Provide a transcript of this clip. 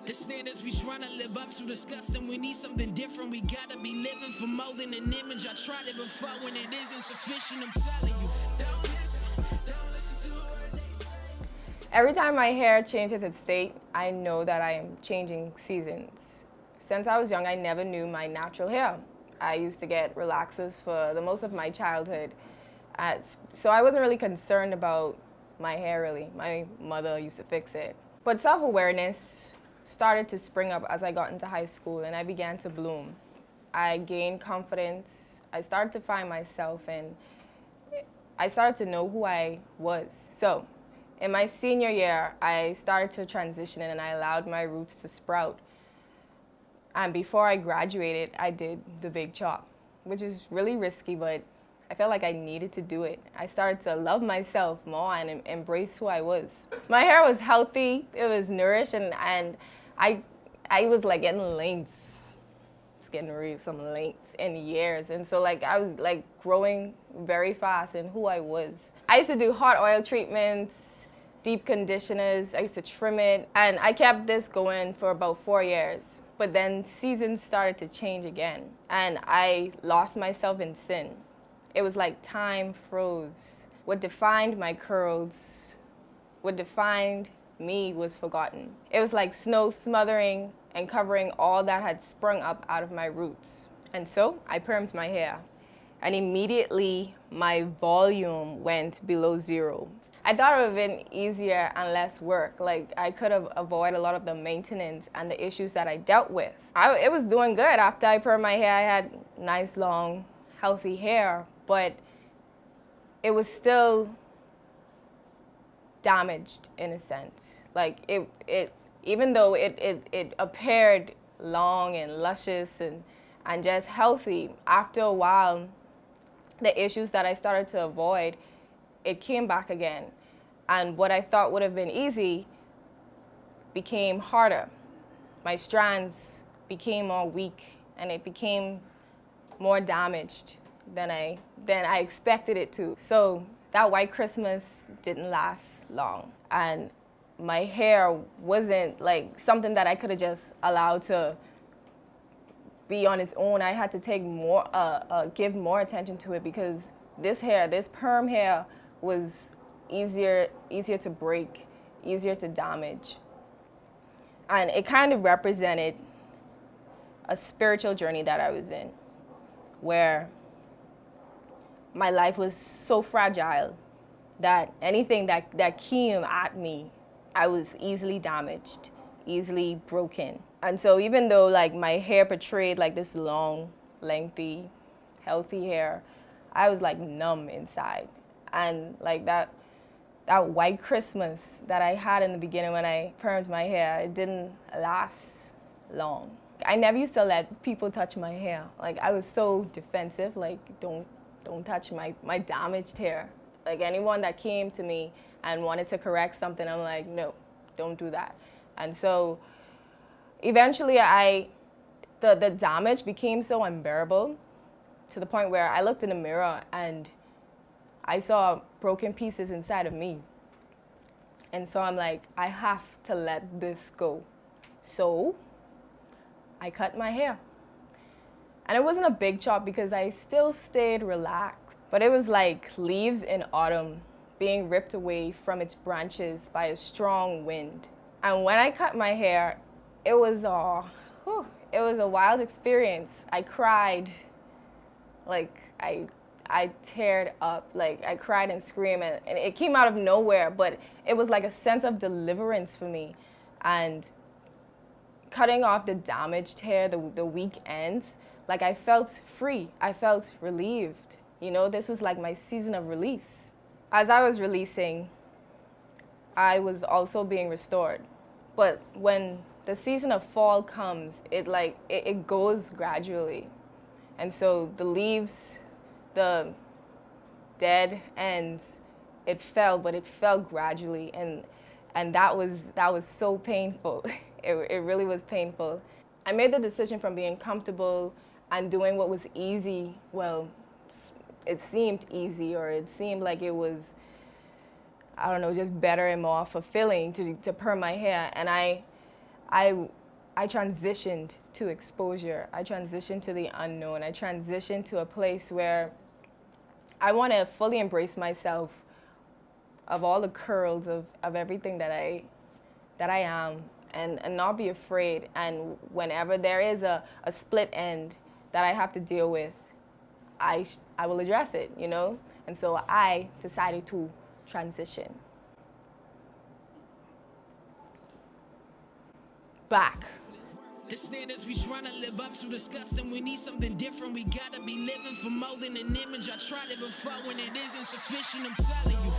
The standards we tryna live up to disgusting. We need something different. We gotta be living for more than an image. I tried it before when it isn't sufficient. I'm telling you, don't listen to a word they say. Every time my hair changes its state, I know that I am changing seasons. Since I was young, I never knew my natural hair. I used to get relaxers for the most of my childhood. So I wasn't really concerned about my hair, really. My mother used to fix it. But self-awareness started to spring up as I got into high school and I began to bloom. I gained confidence. I started to find myself and I started to know who I was. So in my senior year, I started to transition and I allowed my roots to sprout. And before I graduated, I did the big chop, which is really risky, but I felt like I needed to do it. I started to love myself more and embrace who I was. My hair was healthy, it was nourished, and I was like getting lengths. I was getting really some lengths in years. And so like I was like growing very fast in who I was. I used to do hot oil treatments, deep conditioners, I used to trim it, and I kept this going for about 4 years. But then seasons started to change again, and I lost myself in sin. It was like time froze. What defined my curls, what defined me was forgotten. It was like snow smothering and covering all that had sprung up out of my roots. And so I permed my hair, and immediately my volume went below zero. I thought it would have been easier and less work. Like I could have avoided a lot of the maintenance and the issues that I dealt with. It was doing good. After I permed my hair, I had nice, long, healthy hair, but it was still damaged in a sense. Like even though it appeared long and luscious and just healthy, after a while, the issues that I started to avoid, it came back again. And what I thought would have been easy became harder. My strands became more weak and it became more damaged than I expected it to. So that white Christmas didn't last long. And my hair wasn't like something that I could have just allowed to be on its own. I had to take more, give more attention to it because this hair, this perm hair, was easier to break, easier to damage. And it kind of represented a spiritual journey that I was in, where my life was so fragile that anything that came at me, I was easily damaged, easily broken. And so even though like my hair portrayed like this long, lengthy, healthy hair, I was like numb inside. And like that white Christmas that I had in the beginning when I permed my hair, it didn't last long. I never used to let people touch my hair. Like I was so defensive, like don't touch my damaged hair. Like anyone that came to me and wanted to correct something, I'm like, no, don't do that. And so eventually the damage became so unbearable to the point where I looked in the mirror and I saw broken pieces inside of me. And so I'm like, I have to let this go. So I cut my hair. And it wasn't a big chop because I still stayed relaxed. But it was like leaves in autumn being ripped away from its branches by a strong wind. And when I cut my hair, it was a wild experience. I cried, like I teared up, like I cried and screamed, and it came out of nowhere, but it was like a sense of deliverance for me. And cutting off the damaged hair, the weak ends, like I felt free, I felt relieved. You know, this was like my season of release. As I was releasing, I was also being restored. But when the season of fall comes, it goes gradually. And so the leaves, the dead ends, it fell, but it fell gradually, and that was so painful. It really was painful. I made the decision from being comfortable and doing what was easy. Well, it seemed easy, or it seemed like it was, I don't know, just better and more fulfilling to perm my hair. And I I transitioned to exposure. I transitioned to the unknown. I transitioned to a place where I want to fully embrace myself, of all the curls of everything that I am, and not be afraid. And whenever there is a split end that I have to deal with, I will address it, you know? And so I decided to transition. Back. The standards we tryna live up to disgusting. We need something different. We gotta be living for more than an image. I tried it before when it isn't sufficient. I'm telling you,